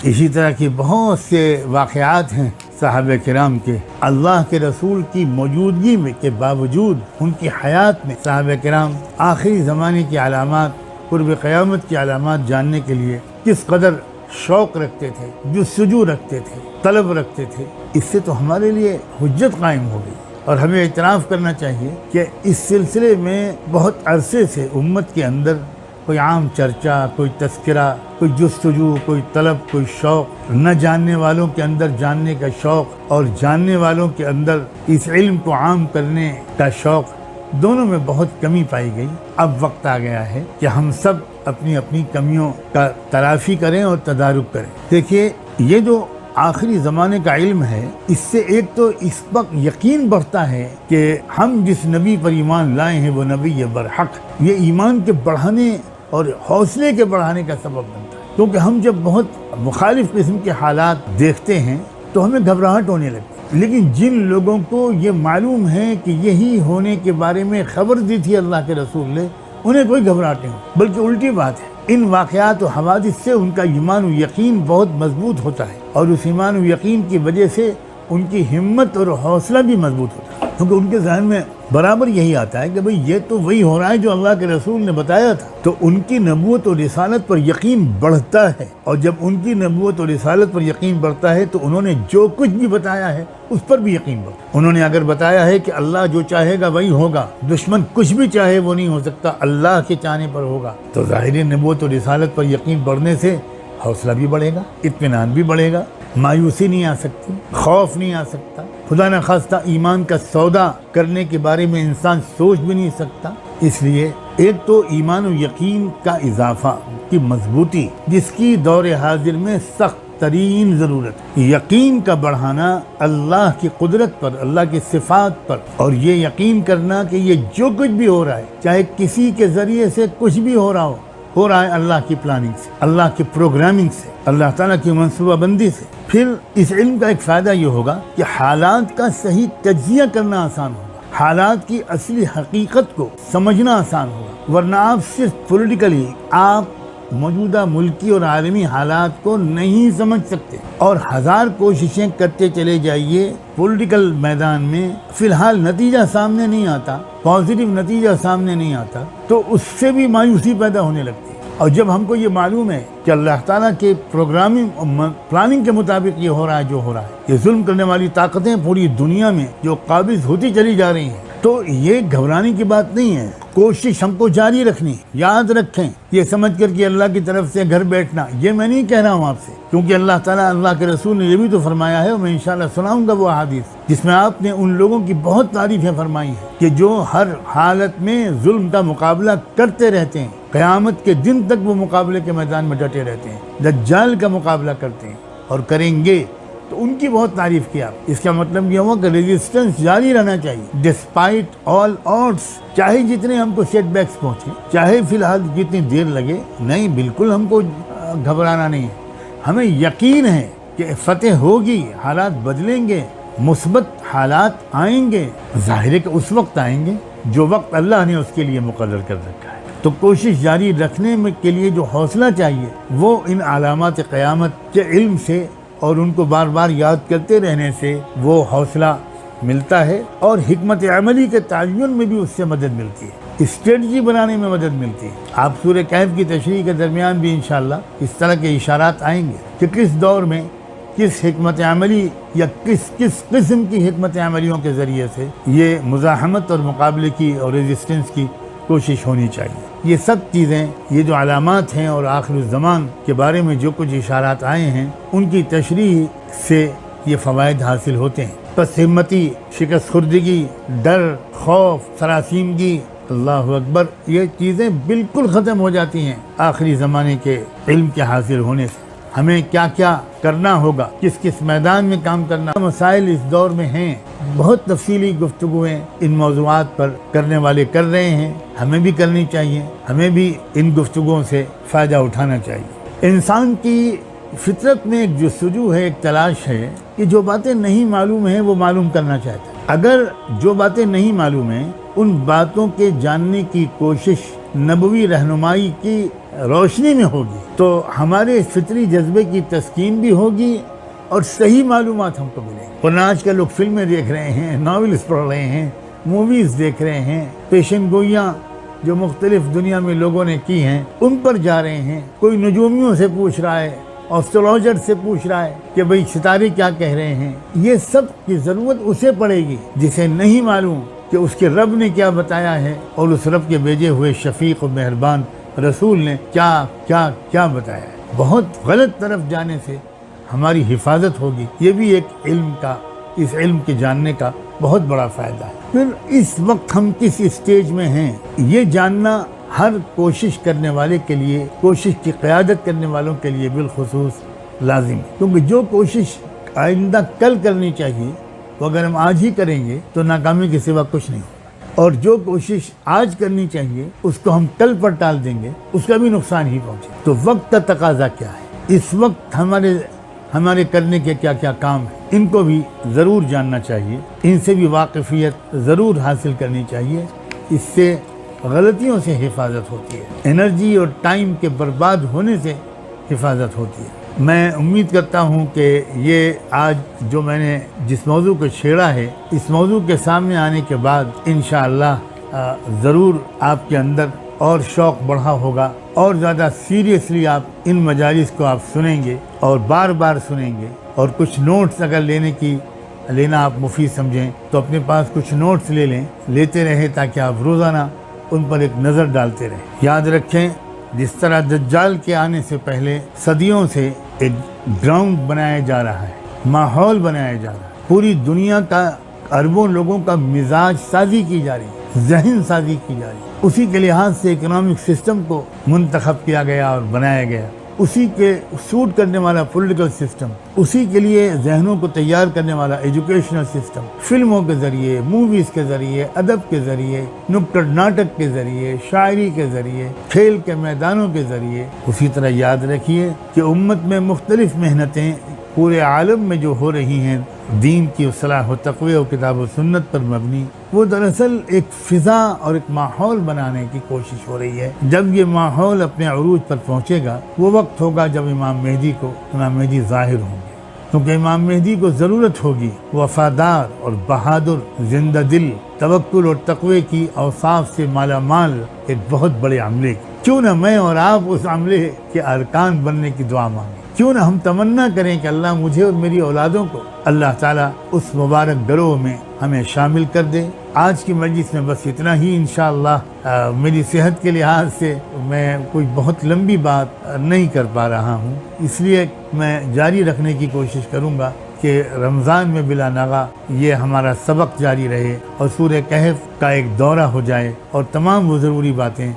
اسی طرح کی بہت سے واقعات ہیں صحابہ کرام کے، اللہ کے رسول کی موجودگی میں کے باوجود ان کی حیات میں صحابہ کرام آخری زمانے کی علامات، قرب قیامت کی علامات جاننے کے لیے کس قدر شوق رکھتے تھے، جستجو رکھتے تھے، طلب رکھتے تھے۔ اس سے تو ہمارے لیے حجت قائم ہو گئی، اور ہمیں اعتراف کرنا چاہیے کہ اس سلسلے میں بہت عرصے سے امت کے اندر کوئی عام چرچا، کوئی تذکرہ، کوئی جستجو، کوئی طلب، کوئی شوق، نہ جاننے والوں کے اندر جاننے کا شوق اور جاننے والوں کے اندر اس علم کو عام کرنے کا شوق، دونوں میں بہت کمی پائی گئی۔ اب وقت آ گیا ہے کہ ہم سب اپنی اپنی کمیوں کا تلافی کریں اور تدارک کریں۔ دیکھیے، یہ جو آخری زمانے کا علم ہے، اس سے ایک تو اس وقت یقین بڑھتا ہے کہ ہم جس نبی پر ایمان لائے ہیں وہ نبی برحق، یہ ایمان کے بڑھانے اور حوصلے کے بڑھانے کا سبب بنتا ہے، کیونکہ ہم جب بہت مخالف قسم کے حالات دیکھتے ہیں تو ہمیں گھبراہٹ ہونے لگتی ہے، لیکن جن لوگوں کو یہ معلوم ہے کہ یہی ہونے کے بارے میں خبر دی تھی اللہ کے رسول نے، انہیں کوئی گھبراہٹ نہیں ہو، بلکہ الٹی بات ہے، ان واقعات و حوادث سے ان کا ایمان و یقین بہت مضبوط ہوتا ہے، اور اس ایمان و یقین کی وجہ سے ان کی ہمت اور حوصلہ بھی مضبوط ہوتا ہے، کیونکہ ان کے ذہن میں برابر یہی آتا ہے کہ بھئی یہ تو وہی ہو رہا ہے جو اللہ کے رسول نے بتایا تھا، تو ان کی نبوت اور رسالت پر یقین بڑھتا ہے، اور جب ان کی نبوت اور رسالت پر یقین بڑھتا ہے تو انہوں نے جو کچھ بھی بتایا ہے اس پر بھی یقین بڑھتا ہے۔ انہوں نے اگر بتایا ہے کہ اللہ جو چاہے گا وہی ہوگا، دشمن کچھ بھی چاہے وہ نہیں ہو سکتا، اللہ کے چاہنے پر ہوگا، تو ظاہر نبوت اور رسالت پر یقین بڑھنے سے حوصلہ بھی بڑھے گا، اطمینان بھی بڑھے گا، مایوسی نہیں آ سکتی، خوف نہیں آ سکتا، خدا نخواستہ ایمان کا سودا کرنے کے بارے میں انسان سوچ بھی نہیں سکتا۔ اس لیے ایک تو ایمان و یقین کا اضافہ کی مضبوطی، جس کی دور حاضر میں سخت ترین ضرورت، یقین کا بڑھانا اللہ کی قدرت پر، اللہ کی صفات پر، اور یہ یقین کرنا کہ یہ جو کچھ بھی ہو رہا ہے، چاہے کسی کے ذریعے سے کچھ بھی ہو رہا ہے اللہ کی پلاننگ سے، اللہ کی پروگرامنگ سے، اللہ تعالیٰ کی منصوبہ بندی سے۔ پھر اس علم کا ایک فائدہ یہ ہوگا کہ حالات کا صحیح تجزیہ کرنا آسان ہوگا، حالات کی اصلی حقیقت کو سمجھنا آسان ہوگا، ورنہ آپ صرف پولیٹیکلی آپ موجودہ ملکی اور عالمی حالات کو نہیں سمجھ سکتے، اور ہزار کوششیں کرتے چلے جائیے پولیٹیکل میدان میں، فی الحال نتیجہ سامنے نہیں آتا، پازیٹیو نتیجہ سامنے نہیں آتا، تو اس سے بھی مایوسی پیدا ہونے لگتی ہے۔ اور جب ہم کو یہ معلوم ہے کہ اللہ تعالیٰ کے پروگرامنگ اور پلاننگ کے مطابق یہ ہو رہا ہے جو ہو رہا ہے، یہ ظلم کرنے والی طاقتیں پوری دنیا میں جو قابض ہوتی چلی جا رہی ہیں، تو یہ گھبرانے کی بات نہیں ہے، کوشش ہم کو جاری رکھنی، یاد رکھیں، یہ سمجھ کر کہ اللہ کی طرف سے گھر بیٹھنا، یہ میں نہیں کہہ رہا ہوں آپ سے، کیونکہ اللہ تعالیٰ، اللہ کے رسول نے یہ بھی تو فرمایا ہے، اور میں انشاءاللہ سناؤں گا وہ احادیث جس میں آپ نے ان لوگوں کی بہت تعریفیں فرمائی ہیں کہ جو ہر حالت میں ظلم کا مقابلہ کرتے رہتے ہیں، قیامت کے دن تک وہ مقابلے کے میدان میں ڈٹے رہتے ہیں، دجال کا مقابلہ کرتے ہیں اور کریں گے، تو ان کی بہت تعریف کی آپ۔ اس کا مطلب یہ ہوا کہ ریزسٹنس جاری رہنا چاہیے، ڈسپائٹ آل آڈس، چاہے جتنے ہم کو سیٹ بیکس پہنچے، چاہے فی الحال جتنی دیر لگے، نہیں، بالکل ہم کو گھبرانا نہیں ہے، ہمیں یقین ہے کہ فتح ہوگی، حالات بدلیں گے، مثبت حالات آئیں گے، ظاہر ہے کہ اس وقت آئیں گے جو وقت اللہ نے اس کے لیے مقرر کر رکھا ہے۔ تو کوشش جاری رکھنے کے لیے جو حوصلہ چاہیے وہ ان علامات قیامت کے علم سے اور ان کو بار بار یاد کرتے رہنے سے وہ حوصلہ ملتا ہے، اور حکمت عملی کے تعین میں بھی اس سے مدد ملتی ہے، اسٹریٹجی بنانے میں مدد ملتی ہے۔ آپ سورہ کہف کی تشریح کے درمیان بھی انشاءاللہ اس طرح کے اشارات آئیں گے کہ کس دور میں کس حکمت عملی یا کس قسم کی حکمت عملیوں کے ذریعے سے یہ مزاحمت اور مقابلے کی اور ریزسٹنس کی کوشش ہونی چاہیے۔ یہ سب چیزیں، یہ جو علامات ہیں اور آخر الزمان کے بارے میں جو کچھ اشارات آئے ہیں، ان کی تشریح سے یہ فوائد حاصل ہوتے ہیں۔ پس ہمتی، شکست خوردگی، ڈر، خوف، سراسیمگی، اللہ اکبر، یہ چیزیں بالکل ختم ہو جاتی ہیں آخری زمانے کے علم کے حاصل ہونے سے۔ ہمیں کیا کیا کرنا ہوگا، کس کس میدان میں کام کرنا، مسائل اس دور میں ہیں، بہت تفصیلی گفتگویں ان موضوعات پر کرنے والے کر رہے ہیں، ہمیں بھی کرنی چاہیے، ہمیں بھی ان گفتگوؤں سے فائدہ اٹھانا چاہیے۔ انسان کی فطرت میں ایک جستجو ہے، ایک تلاش ہے کہ جو باتیں نہیں معلوم ہیں وہ معلوم کرنا چاہتا ہے۔ اگر جو باتیں نہیں معلوم ہیں ان باتوں کے جاننے کی کوشش نبوی رہنمائی کی روشنی میں ہوگی تو ہمارے فطری جذبے کی تسکین بھی ہوگی اور صحیح معلومات ہم کو ملیں گی۔ ورنہ آج کل لوگ فلمیں دیکھ رہے ہیں، ناولز پڑھ رہے ہیں، موویز دیکھ رہے ہیں، پیشن گوئیاں جو مختلف دنیا میں لوگوں نے کی ہیں ان پر جا رہے ہیں۔ کوئی نجومیوں سے پوچھ رہا ہے، ایسٹرولوجر سے پوچھ رہا ہے کہ بھئی ستارے کیا کہہ رہے ہیں۔ یہ سب کی ضرورت اسے پڑے گی جسے نہیں معلوم کہ اس کے رب نے کیا بتایا ہے اور اس رب کے بھیجے ہوئے شفیق و مہربان رسول نے کیا کیا کیا بتایا ہے۔ بہت غلط طرف جانے سے ہماری حفاظت ہوگی۔ یہ بھی ایک علم کا، اس علم کے جاننے کا بہت بڑا فائدہ ہے۔ پھر اس وقت ہم کس اسٹیج میں ہیں یہ جاننا ہر کوشش کرنے والے کے لیے، کوشش کی قیادت کرنے والوں کے لیے بالخصوص لازم ہے، کیونکہ جو کوشش آئندہ کل کرنی چاہیے وہ اگر ہم آج ہی کریں گے تو ناکامی کے سوا کچھ نہیں ہوگا، اور جو کوشش آج کرنی چاہیے اس کو ہم کل پر ٹال دیں گے اس کا بھی نقصان ہی پہنچے۔ تو وقت کا تقاضا کیا ہے، اس وقت ہمارے کرنے کے کیا کیا کام ہیں ان کو بھی ضرور جاننا چاہیے، ان سے بھی واقفیت ضرور حاصل کرنی چاہیے۔ اس سے غلطیوں سے حفاظت ہوتی ہے، انرجی اور ٹائم کے برباد ہونے سے حفاظت ہوتی ہے۔ میں امید کرتا ہوں کہ یہ آج جو میں نے جس موضوع کو چھیڑا ہے اس موضوع کے سامنے آنے کے بعد انشاءاللہ ضرور آپ کے اندر اور شوق بڑھا ہوگا، اور زیادہ سیریسلی آپ ان مجالس کو آپ سنیں گے اور بار بار سنیں گے، اور کچھ نوٹس اگر لینا آپ مفید سمجھیں تو اپنے پاس کچھ نوٹس لے لیں، لیتے رہیں تاکہ آپ روزانہ ان پر ایک نظر ڈالتے رہیں۔ یاد رکھیں جس طرح دجال کے آنے سے پہلے صدیوں سے ایک گراؤنڈ بنایا جا رہا ہے، ماحول بنایا جا رہا ہے، پوری دنیا کا اربوں لوگوں کا مزاج سازی کی جا رہی ہے، ذہن سازی کی جا رہی ہے، اسی کے لحاظ سے اکنامک سسٹم کو منتخب کیا گیا اور بنایا گیا، اسی کے سوٹ کرنے والا پولیٹیکل سسٹم، اسی کے لیے ذہنوں کو تیار کرنے والا ایجوکیشنل سسٹم، فلموں کے ذریعے، موویز کے ذریعے، ادب کے ذریعے، نکڑ ناٹک کے ذریعے، شاعری کے ذریعے، کھیل کے میدانوں کے ذریعے۔ اسی طرح یاد رکھیے کہ امت میں مختلف محنتیں پورے عالم میں جو ہو رہی ہیں دین کی اصلاح و تقوی و کتاب و سنت پر مبنی، وہ دراصل ایک فضا اور ایک ماحول بنانے کی کوشش ہو رہی ہے۔ جب یہ ماحول اپنے عروج پر پہنچے گا وہ وقت ہوگا جب امام مہدی ظاہر ہوں گے، کیونکہ امام مہدی کو ضرورت ہوگی وفادار اور بہادر، زندہ دل، توکل اور تقوی کی اوصاف سے مالا مال ایک بہت بڑے عملے کی۔ کیوں نہ میں اور آپ اس عملے کے ارکان بننے کی دعا مانگیں، کیوں نہ ہم تمنا کریں کہ اللہ مجھے اور میری اولادوں کو اللہ تعالیٰ اس مبارک گروہ میں ہمیں شامل کر دے۔ آج کی مجلس میں بس اتنا ہی انشاءاللہ۔ میری صحت کے لحاظ سے میں کوئی بہت لمبی بات نہیں کر پا رہا ہوں، اس لیے میں جاری رکھنے کی کوشش کروں گا کہ رمضان میں بلا ناغہ یہ ہمارا سبق جاری رہے اور سورہ کہف کا ایک دورہ ہو جائے، اور تمام وہ ضروری باتیں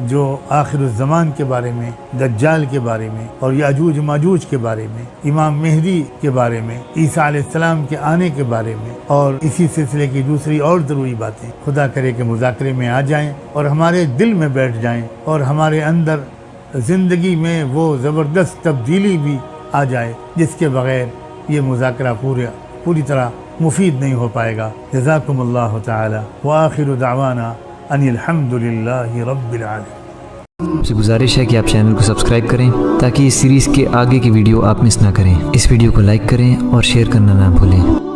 جو آخر الزمان کے بارے میں، دجال کے بارے میں، اور یاجوج ماجوج کے بارے میں، امام مہدی کے بارے میں، عیسیٰ علیہ السلام کے آنے کے بارے میں، اور اسی سلسلے کی دوسری اور ضروری باتیں خدا کرے کہ مذاکرے میں آ جائیں اور ہمارے دل میں بیٹھ جائیں، اور ہمارے اندر زندگی میں وہ زبردست تبدیلی بھی آ جائے جس کے بغیر یہ مذاکرہ پوری طرح مفید نہیں ہو پائے گا۔ جزاکم اللہ تعالی وآخر دعوانا ان الحمدللہ رب العالمین۔ آپ سے گزارش ہے کہ آپ چینل کو سبسکرائب کریں تاکہ اس سیریز کے آگے کی ویڈیو آپ مس نہ کریں۔ اس ویڈیو کو لائک کریں اور شیئر کرنا نہ بھولیں۔